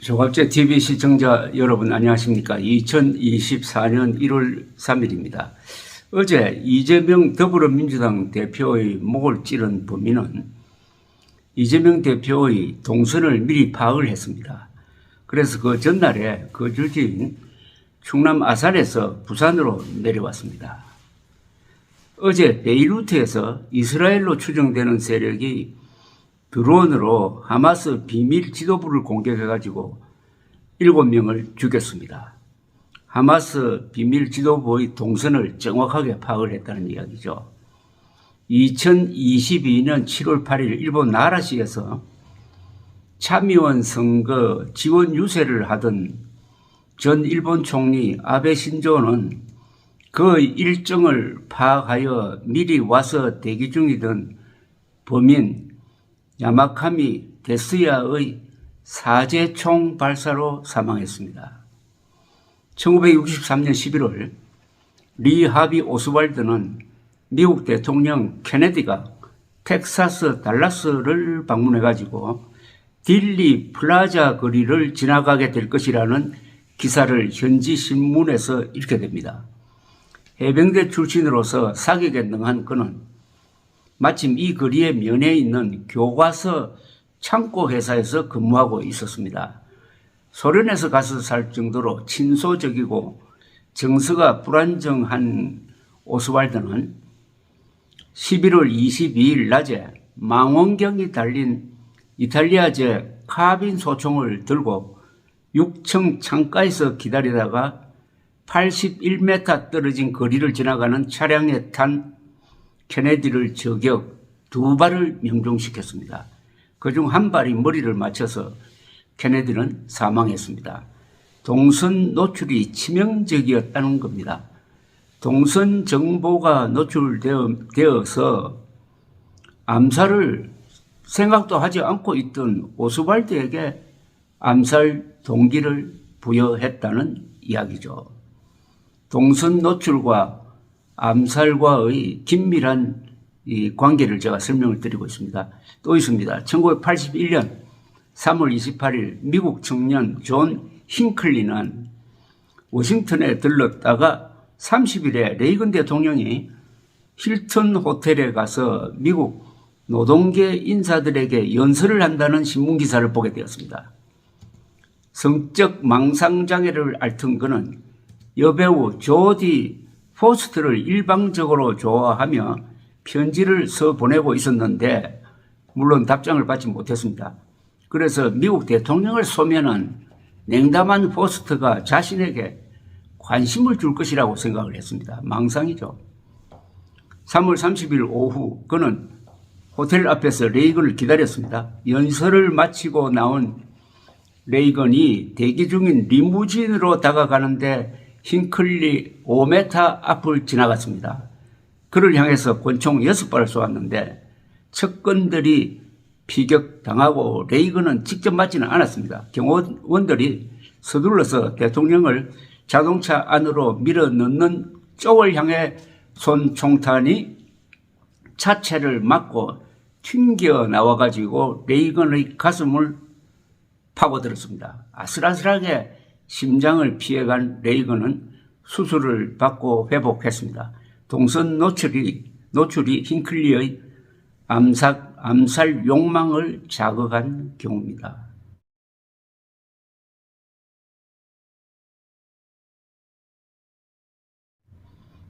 조갑제 TV 시청자 여러분 안녕하십니까. 2024년 1월 3일입니다. 어제 이재명 더불어민주당 대표의 목을 찌른 범인은 이재명 대표의 동선을 미리 파악을 했습니다. 그래서 그 전날에 거주지인 충남 아산에서 부산으로 내려왔습니다. 어제 베이루트에서 이스라엘로 추정되는 세력이 드론으로 하마스 비밀 지도부를 공격해가지고 7명을 죽였습니다. 하마스 비밀 지도부의 동선을 정확하게 파악을 했다는 이야기죠. 2022년 7월 8일 일본 나라시에서 참의원 선거 지원 유세를 하던 전 일본 총리 아베 신조는 그 일정을 파악하여 미리 와서 대기 중이던 범인 야마카미 데스야의 사제총 발사로 사망했습니다. 1963년 11월 리 하비 오스왈드는 미국 대통령 케네디가 텍사스 달라스를 방문해가지고 딜리 플라자 거리를 지나가게 될 것이라는 기사를 현지 신문에서 읽게 됩니다. 해병대 출신으로서 사격에 능한 그는 마침 이 거리에 면해 있는 교과서 창고 회사에서 근무하고 있었습니다. 소련에서 가서 살 정도로 친소적이고 정서가 불안정한 오스왈드는 11월 22일 낮에 망원경이 달린 이탈리아제 카빈 소총을 들고 6층 창가에서 기다리다가 81m 떨어진 거리를 지나가는 차량에 탄 케네디를 저격 2발을 명중시켰습니다. 그중 한 발이 머리를 맞춰서 케네디는 사망했습니다. 동선 노출이 치명적이었다는 겁니다. 동선 정보가 노출되어서 암살을 생각도 하지 않고 있던 오스발드에게 암살 동기를 부여했다는 이야기죠. 동선 노출과 암살과의 긴밀한 이 관계를 제가 설명을 드리고 있습니다. 또 있습니다. 1981년 3월 28일 미국 청년 존 힝클리는 워싱턴에 들렀다가 30일에 레이건 대통령이 힐튼 호텔에 가서 미국 노동계 인사들에게 연설을 한다는 신문기사를 보게 되었습니다. 성적 망상장애를 앓던 그는 여배우 조디 포스트를 일방적으로 좋아하며 편지를 써 보내고 있었는데 물론 답장을 받지 못했습니다. 그래서 미국 대통령을 쏘면은 냉담한 포스트가 자신에게 관심을 줄 것이라고 생각을 했습니다. 망상이죠. 3월 30일 오후 그는 호텔 앞에서 레이건을 기다렸습니다. 연설을 마치고 나온 레이건이 대기 중인 리무진으로 다가가는데 힝클리 5m 앞을 지나갔습니다. 그를 향해서 권총 6발을 쏘았는데 척건들이 피격당하고 레이건은 직접 맞지는 않았습니다. 경호원들이 서둘러서 대통령을 자동차 안으로 밀어넣는 쪽을 향해 쏜 총탄이 차체를 맞고 튕겨 나와가지고 레이건의 가슴을 파고들었습니다. 아슬아슬하게 심장을 피해간 레이건은 수술을 받고 회복했습니다. 동선 노출이 힝클리의 암살 욕망을 자극한 경우입니다.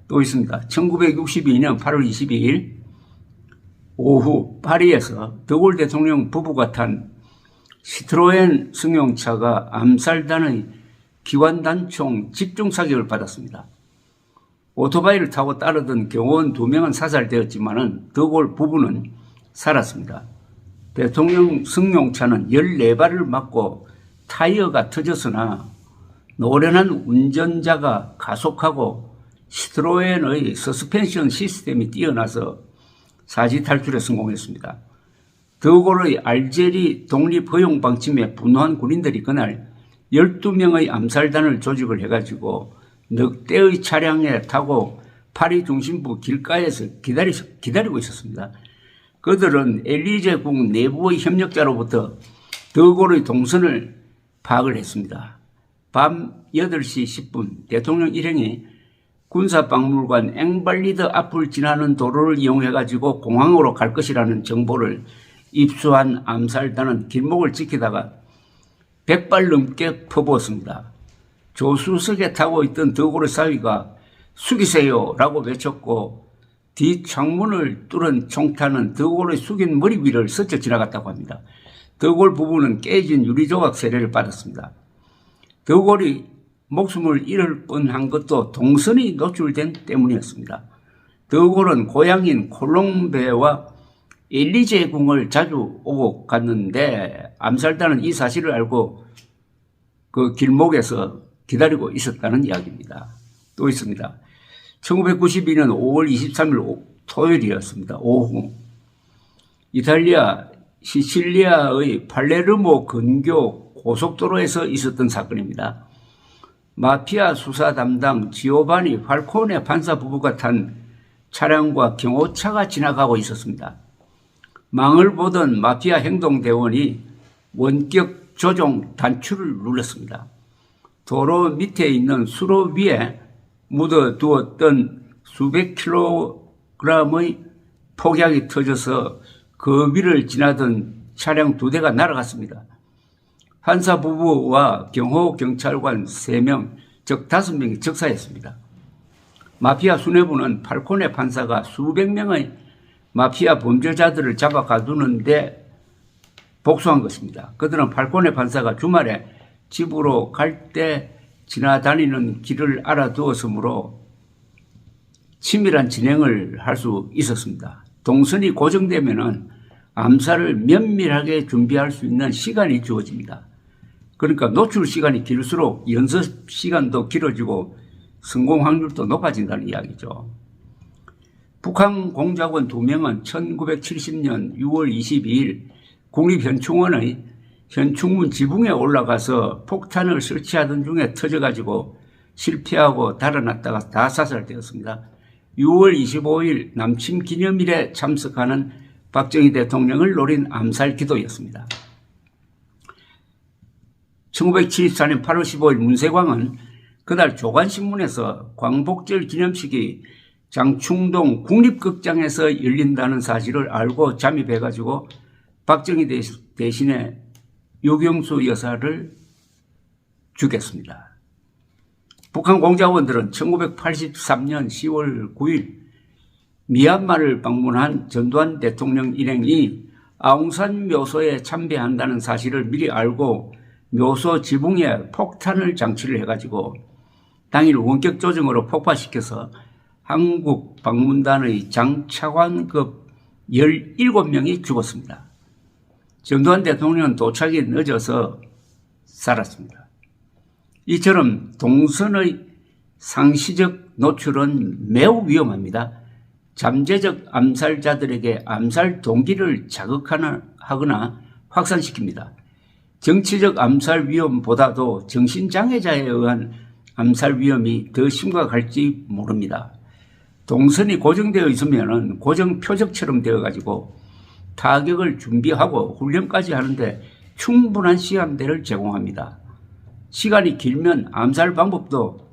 또 있습니다. 1962년 8월 22일 오후 파리에서 드골 대통령 부부가 탄 시트로엔 승용차가 암살단의 기관단총 집중사격을 받았습니다. 오토바이를 타고 따르던 경호원 2명은 사살되었지만 드골 부부는 살았습니다. 대통령 승용차는 14발을 맞고 타이어가 터졌으나 노련한 운전자가 가속하고 시트로엔의 서스펜션 시스템이 뛰어나서 사지 탈출에 성공했습니다. 드골의 알제리 독립허용 방침에 분노한 군인들이 그날 12명의 암살단을 조직을 해가지고 넉 대의 차량에 타고 파리 중심부 길가에서 기다리고 있었습니다. 그들은 엘리제궁 내부의 협력자로부터 드골의 동선을 파악을 했습니다. 밤 8시 10분 대통령 일행이 군사박물관 앵발리드 앞을 지나는 도로를 이용해가지고 공항으로 갈 것이라는 정보를 입수한 암살단은 길목을 지키다가 100발 넘게 퍼부었습니다. 조수석에 타고 있던 더골의 사위가 숙이세요 라고 외쳤고 뒷창문을 뚫은 총탄은 더골의 숙인 머리 위를 스쳐 지나갔다고 합니다. 더골 부부는 깨진 유리조각 세례를 받았습니다. 더골이 목숨을 잃을 뻔한 것도 동선이 노출된 때문이었습니다. 더골은 고향인 콜롬베와 엘리제 궁을 자주 오고 갔는데 암살단은 이 사실을 알고 그 길목에서 기다리고 있었다는 이야기입니다. 또 있습니다. 1992년 5월 23일 토요일이었습니다. 오후 이탈리아 시칠리아의 팔레르모 근교 고속도로에서 있었던 사건입니다. 마피아 수사 담당 지오바니 팔코네 판사 부부가 탄 차량과 경호차가 지나가고 있었습니다. 망을 보던 마피아 행동대원이 원격 조종 단추를 눌렀습니다. 도로 밑에 있는 수로 위에 묻어두었던 수백 킬로그램의 폭약이 터져서 그 위를 지나던 차량 2대가 날아갔습니다. 판사 부부와 경호 경찰관 3명, 즉 5명이 적사했습니다. 마피아 수뇌부는 팔코네 판사가 수백 명의 마피아 범죄자들을 잡아 가두는데 복수한 것입니다. 그들은 팔코네 판사가 주말에 집으로 갈 때 지나다니는 길을 알아두었으므로 치밀한 진행을 할 수 있었습니다. 동선이 고정되면은 암살을 면밀하게 준비할 수 있는 시간이 주어집니다. 그러니까 노출 시간이 길수록 연습 시간도 길어지고 성공 확률도 높아진다는 이야기죠. 북한 공작원 2명은 1970년 6월 22일 국립현충원의 현충문 지붕에 올라가서 폭탄을 설치하던 중에 터져가지고 실패하고 달아났다가 다 사살되었습니다. 6월 25일 남침 기념일에 참석하는 박정희 대통령을 노린 암살 기도였습니다. 1974년 8월 15일 문세광은 그날 조간신문에서 광복절 기념식이 장충동 국립극장에서 열린다는 사실을 알고 잠입해가지고 박정희 대신에 유경수 여사를 죽였습니다. 북한 공작원들은 1983년 10월 9일 미얀마를 방문한 전두환 대통령 일행이 아웅산 묘소에 참배한다는 사실을 미리 알고 묘소 지붕에 폭탄을 장치를 해가지고 당일 원격 조정으로 폭파시켜서 한국 방문단의 장차관급 17명이 죽었습니다. 전두환 대통령은 도착이 늦어서 살았습니다. 이처럼 동선의 상시적 노출은 매우 위험합니다. 잠재적 암살자들에게 암살 동기를 자극하거나 확산시킵니다. 정치적 암살 위험보다도 정신장애자에 의한 암살 위험이 더 심각할지 모릅니다. 동선이 고정되어 있으면 고정 표적처럼 되어가지고 타격을 준비하고 훈련까지 하는데 충분한 시간대를 제공합니다. 시간이 길면 암살 방법도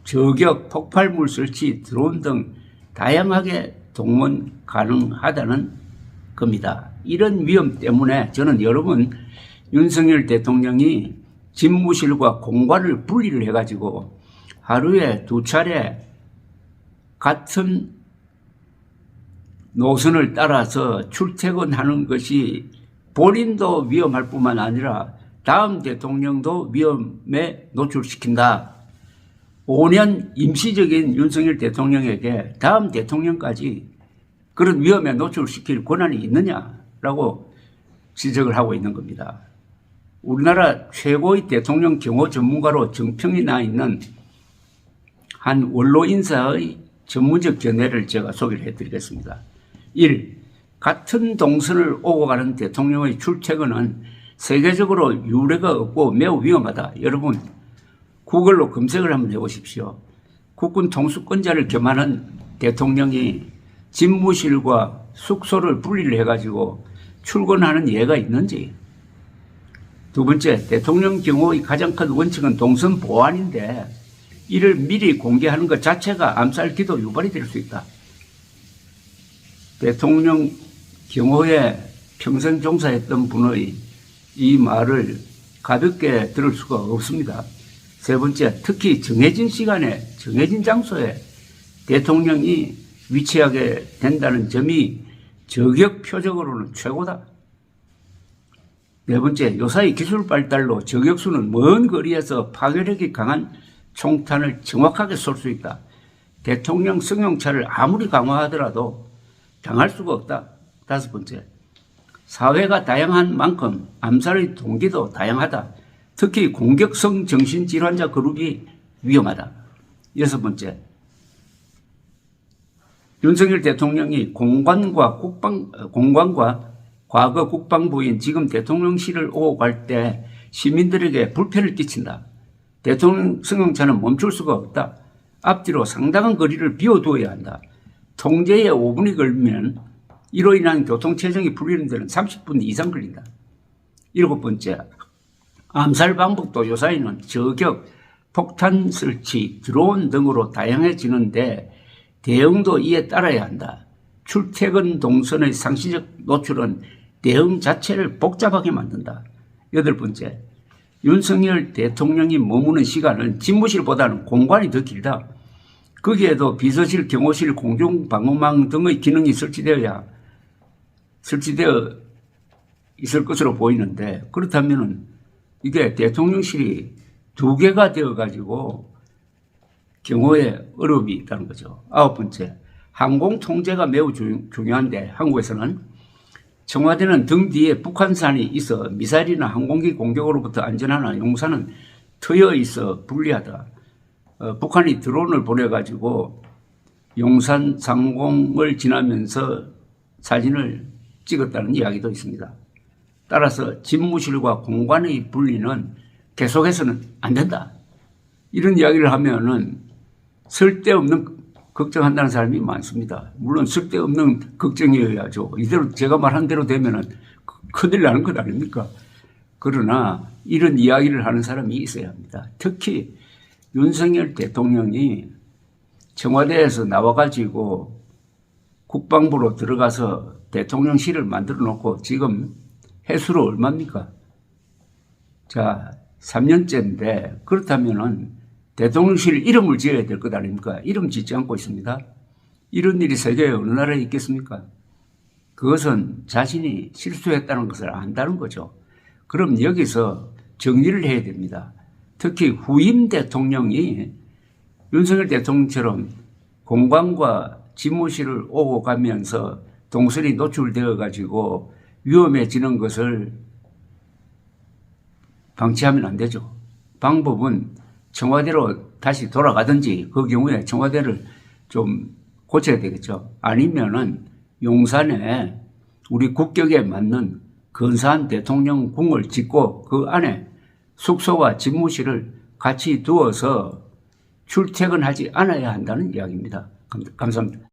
저격, 폭발물 설치, 드론 등 다양하게 동원 가능하다는 겁니다. 이런 위험 때문에 저는 여러분 윤석열 대통령이 집무실과 공관을 분리를 해가지고 하루에 2차례 같은 노선을 따라서 출퇴근하는 것이 본인도 위험할 뿐만 아니라 다음 대통령도 위험에 노출시킨다. 5년 임시적인 윤석열 대통령에게 다음 대통령까지 그런 위험에 노출시킬 권한이 있느냐라고 지적을 하고 있는 겁니다. 우리나라 최고의 대통령 경호 전문가로 정평이 나 있는 한 원로 인사의 전문적 견해를 제가 소개를 해드리겠습니다. 1. 같은 동선을 오고 가는 대통령의 출퇴근은 세계적으로 유례가 없고 매우 위험하다. 여러분 구글로 검색을 한번 해보십시오. 국군 통수권자를 겸하는 대통령이 집무실과 숙소를 분리를 해가지고 출근하는 예가 있는지. 두 번째, 대통령 경호의 가장 큰 원칙은 동선 보안인데 이를 미리 공개하는 것 자체가 암살 기도 유발이 될 수 있다. 대통령 경호에 평생 종사했던 분의 이 말을 가볍게 들을 수가 없습니다. 세 번째, 특히 정해진 시간에 정해진 장소에 대통령이 위치하게 된다는 점이 저격 표적으로는 최고다. 네 번째, 요사이 기술 발달로 저격수는 먼 거리에서 파괴력이 강한 총탄을 정확하게 쏠 수 있다. 대통령 승용차를 아무리 강화하더라도 당할 수가 없다. 다섯 번째, 사회가 다양한 만큼 암살의 동기도 다양하다. 특히 공격성 정신질환자 그룹이 위험하다. 여섯 번째, 윤석열 대통령이 공관과 과거 국방부인 지금 대통령실을 오고 갈 때 시민들에게 불편을 끼친다. 대통령 승용차는 멈출 수가 없다. 앞뒤로 상당한 거리를 비워두어야 한다. 통제에 5분이 걸리면 이로 인한 교통체증이 풀리는 데는 30분 이상 걸린다. 일곱 번째, 암살 방법도 요사이는 저격, 폭탄 설치, 드론 등으로 다양해지는데 대응도 이에 따라야 한다. 출퇴근 동선의 상시적 노출은 대응 자체를 복잡하게 만든다. 여덟 번째, 윤석열 대통령이 머무는 시간은 집무실보다는 공간이 더 길다. 거기에도 비서실, 경호실, 공중방어망 등의 기능이 설치되어 있을 것으로 보이는데, 그렇다면 이게 대통령실이 두 개가 되어가지고 경호에 어려움이 있다는 거죠. 아홉 번째, 항공 통제가 매우 중요한데 한국에서는 청와대는 등 뒤에 북한산이 있어 미사일이나 항공기 공격으로부터 안전하나 용산은 트여 있어 불리하다. 북한이 드론을 보내가지고 용산 상공을 지나면서 사진을 찍었다는 이야기도 있습니다. 따라서 집무실과 공간의 분리는 계속해서는 안 된다. 이런 이야기를 하면은 쓸데없는 걱정한다는 사람이 많습니다. 물론 쓸데없는 걱정이어야죠. 이대로 제가 말한 대로 되면은 큰일 나는 것 아닙니까? 그러나 이런 이야기를 하는 사람이 있어야 합니다. 특히 윤석열 대통령이 청와대에서 나와가지고 국방부로 들어가서 대통령실을 만들어 놓고 지금 해수로 얼마입니까? 자, 3년째인데 그렇다면은 대통령실 이름을 지어야 될 것 아닙니까? 이름 짓지 않고 있습니다. 이런 일이 세계에 어느 나라에 있겠습니까? 그것은 자신이 실수했다는 것을 안다는 거죠. 그럼 여기서 정리를 해야 됩니다. 특히 후임 대통령이 윤석열 대통령처럼 공관과 집무실을 오고 가면서 동선이 노출되어 가지고 위험해지는 것을 방치하면 안 되죠. 방법은 청와대로 다시 돌아가든지 그 경우에 청와대를 좀 고쳐야 되겠죠. 아니면은 용산에 우리 국격에 맞는 근사한 대통령궁을 짓고 그 안에 숙소와 집무실을 같이 두어서 출퇴근하지 않아야 한다는 이야기입니다. 감사합니다.